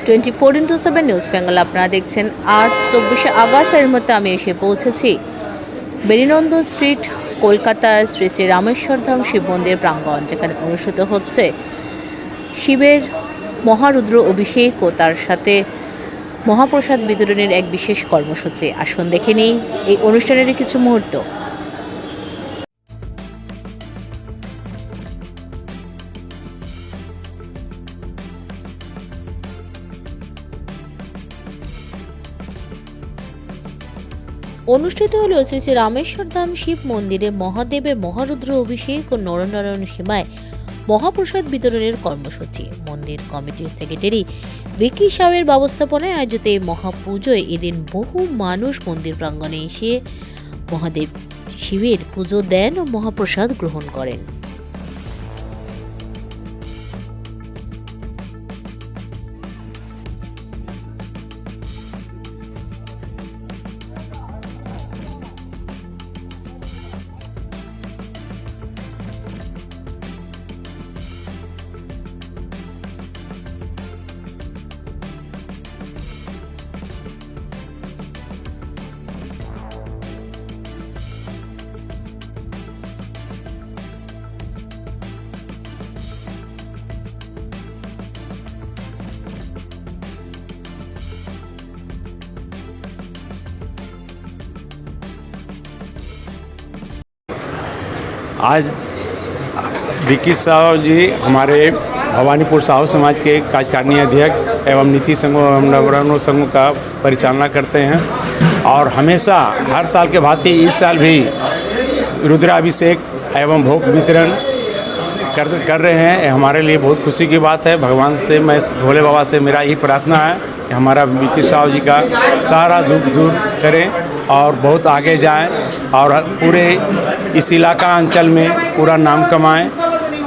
24x7 news Bengal আপনারা দেখছেন। আর 24শে August এর মধ্যে আমি এসে পৌঁছেছি বেরিনন্দন স্ট্রিট, কলকাতার শ্রী শ্রী রামেশ্বরধাম শিব মন্দির প্রাঙ্গণ, যেখানে অনুষ্ঠিত হচ্ছে শিবের মহারুদ্র অভিষেক ও তার সাথে মহাপ্রসাদ বিতরণের এক বিশেষ কর্মসূচি। আসুন দেখে নিই এই অনুষ্ঠানেরই কিছু মুহূর্ত। অনুষ্ঠিত হল শ্রী শ্রী রামেশ্বরধাম শিব মন্দিরে মহাদেবের মহারুদ্র অভিষেক ও নরনারায়ণ সীমায় মহাপ্রসাদ বিতরণের কর্মসূচি। মন্দির কমিটির সেক্রেটারি ভিকি সাহের ব্যবস্থাপনায় আয়োজিত এই মহাপুজোয় এদিন বহু মানুষ মন্দির প্রাঙ্গণে এসে মহাদেব শিবের পুজো দেন ও মহাপ্রসাদ গ্রহণ করেন। आज विकी साहु जी हमारे भवानीपुर साहू समाज के कार्यकारिणी अध्यक्ष एवं नीति संघों एवं नवरत्नों संघों का परिचालना करते हैं और हमेशा हर साल के भांति इस साल भी रुद्राभिषेक एवं भोग वितरण कर रहे हैं। ये हमारे लिए बहुत खुशी की बात है। भगवान से, मैं भोले बाबा से मेरा यही प्रार्थना है कि हमारा विकी साहु जी का सारा दुख दूर करें और बहुत आगे जाएं और पूरे इस इलाका अंचल में पूरा नाम कमाएं।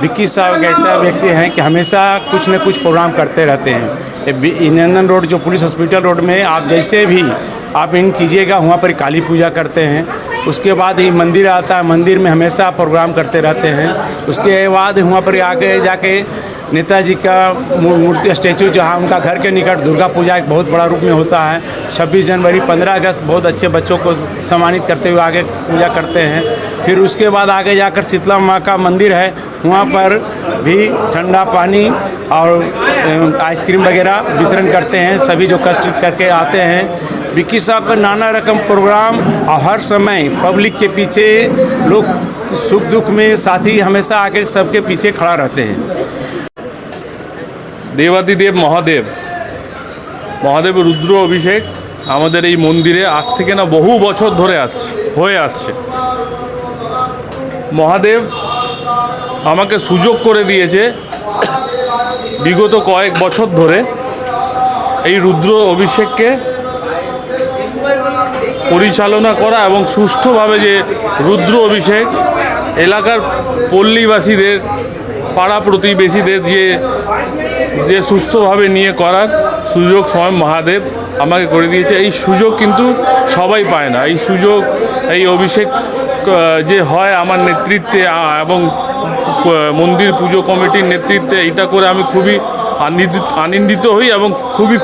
विक्की साहब एक ऐसा व्यक्ति हैं कि हमेशा कुछ न कुछ प्रोग्राम करते रहते हैं। नंदन रोड जो पुलिस हॉस्पिटल रोड में आप जैसे भी आप इन कीजिएगा, वहाँ पर काली पूजा करते हैं। उसके बाद ही मंदिर आता है, मंदिर में हमेशा प्रोग्राम करते रहते हैं। उसके बाद वहाँ पर आगे जाके नेताजी का मूर्ति स्टैचू, जहाँ उनका घर के निकट दुर्गा पूजा एक बहुत बड़ा रूप में होता है। 26 जनवरी 15 अगस्त बहुत अच्छे बच्चों को सम्मानित करते हुए आगे पूजा करते हैं। फिर उसके बाद आगे जाकर शीतला माँ का मंदिर है, वहाँ पर भी ठंडा पानी और आइसक्रीम वगैरह वितरण करते हैं सभी जो कष्ट करके आते हैं। विक्की साहब का नाना रकम प्रोग्राम और हर समय पब्लिक के पीछे, लोग सुख दुख में साथी हमेशा आके सबके पीछे खड़ा रहते हैं। देवादिदेव महादेव रुद्र अभिषेक আমাদের এই মন্দিরে আজ থেকে না বহু বছর ধরে হয়ে আসছে। মহাদেব আমাকে সুযোগ করে দিয়েছে বিগত কয়েক বছর ধরে এই রুদ্র অভিষেককে পরিচালনা করা এবং সুষ্ঠুভাবে যে রুদ্র অভিষেক এলাকার পল্লীবাসীদের, পাড়া প্রতিবেশীদের যে সুস্থভাবে নিয়ে করার সুযোগ স্বয়ং মহাদেব আমাকে করে দিয়েছে। এই সুযোগ কিন্তু সবাই পায় না। এই সুযোগ, এই অভিষেক যে হয় আমার নেতৃত্বে এবং মন্দির পুজো কমিটির নেতৃত্বে, এটা করে আমি খুবই আনন্দিত হই এবং খুবই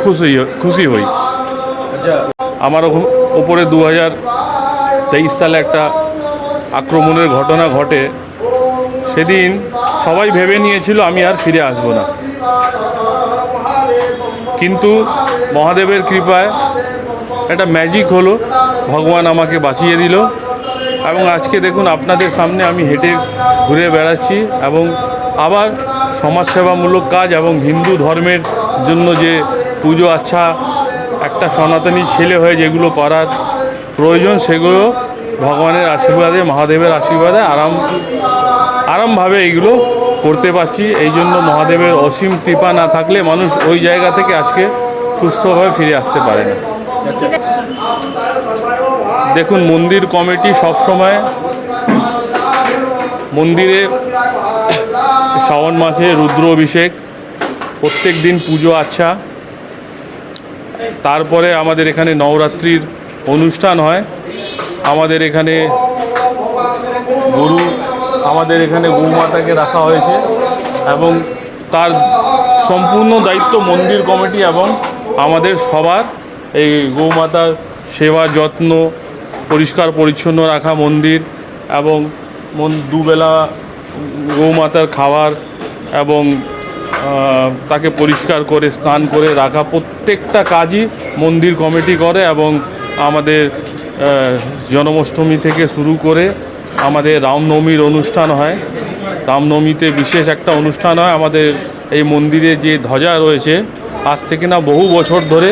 খুশি হই। আমার ওপরে 2023 সালে একটা আক্রমণের ঘটনা ঘটে। সেদিন সবাই ভেবে নিয়েছিল আমি আর ফিরে আসব না, কিন্তু মহাদেবের কৃপায় একটা ম্যাজিক হলো, ভগবান আমাকে বাঁচিয়ে দিল এবং আজকে দেখুন আপনাদের সামনে আমি হেঁটে ঘুরে বেড়াচ্ছি এবং আবার সমাজসেবামূলক কাজ এবং হিন্দু ধর্মের জন্য যে পুজো আচ্ছা একটা সনাতনী ছেলে হয়ে যেগুলো করার প্রয়োজন, সেগুলো ভগবানের আশীর্বাদে, মহাদেবের আশীর্বাদে আরামভাবে এইগুলো করতে পারছি। এই জন্য মহাদেবের অসীম কৃপা না থাকলে মানুষ ওই জায়গা থেকে আজকে সুস্থভাবে ফিরে আসতে পারে না। দেখুন, মন্দির কমিটি সবসময় মন্দিরে শ্রাবণ মাসে রুদ্র অভিষেক, প্রত্যেক দিন পুজো আচ্ছা, তারপরে আমাদের এখানে নবরাত্রির অনুষ্ঠান হয়। আমাদের এখানে গৌমাতাকে রাখা হয়েছে এবং তার সম্পূর্ণ দায়িত্ব মন্দির কমিটি এবং আমাদের সবার এই গৌমাতার সেবা যত্ন, পরিষ্কার পরিচ্ছন্ন রাখা মন্দির এবং দুবেলা গৌমাতার খাবার এবং তাকে পরিষ্কার করে স্নান করে রাখা, প্রত্যেকটা কাজই মন্দির কমিটি করে। এবং আমাদের জন্মাষ্টমী থেকে শুরু করে আমাদের রামনবমীর অনুষ্ঠান হয়। রামনবমীতে বিশেষ একটা অনুষ্ঠান হয়। আমাদের এই মন্দিরে যে ধ্বজা রয়েছে, আজ থেকে না বহু বছর ধরে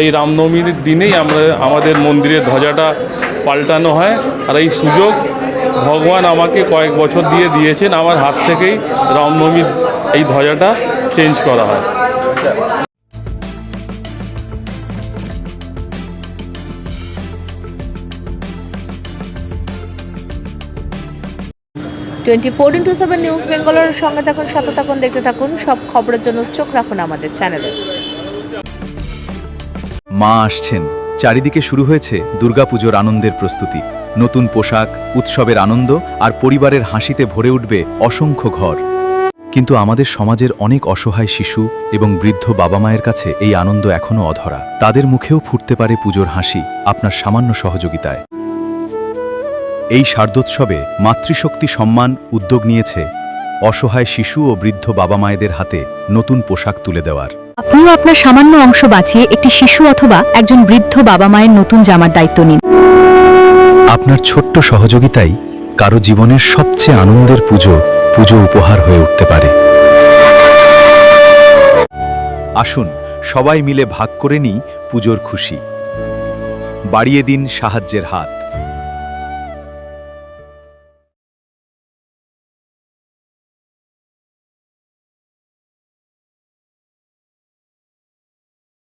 এই রামনবমীর দিনেই আমাদের মন্দিরের ধ্বজাটা পাল্টানো হয়। আর এই সুযোগ ভগবান আমাকে কয়েক বছর দিয়েছেন, আমার হাত থেকেই রামনবমীর এই ধ্বজাটা চেঞ্জ করা হয়। 24x7 নিউজ বেঙ্গলের সঙ্গে থাকুন, সাথে থাকুন, দেখতে থাকুন। সব খবরের জন্য চোখ রাখুন আমাদের চ্যানেলে। মা আসছেন, চারিদিকে শুরু হয়েছে দুর্গাপুজোর আনন্দের প্রস্তুতি। নতুন পোশাক, উৎসবের আনন্দ আর পরিবারের হাসিতে ভরে উঠবে অসংখ্য ঘর। কিন্তু আমাদের সমাজের অনেক অসহায় শিশু এবং বৃদ্ধ বাবা মায়ের কাছে এই আনন্দ এখনও অধরা। তাদের মুখেও ফুটতে পারে পুজোর হাসি আপনার সামান্য সহযোগিতায়। এই শারদোৎসবে মাতৃশক্তি সম্মান উদ্যোগ নিয়েছে অসহায় শিশু ও বৃদ্ধ বাবা মায়েদের হাতে নতুন পোশাক তুলে দেওয়ার। আপনিও আপনার সামান্য অংশ বাঁচিয়ে একটি শিশু অথবা একজন বৃদ্ধ বাবা মায়ের নতুন জামার দায়িত্ব নিন। আপনার ছোট্ট সহযোগিতাই কারো জীবনের সবচেয়ে আনন্দের পুজো উপহার হয়ে উঠতে পারে। আসুন সবাই মিলে ভাগ করে নিই পুজোর খুশি। বাড়িয়ে দিন সাহায্যের হাত।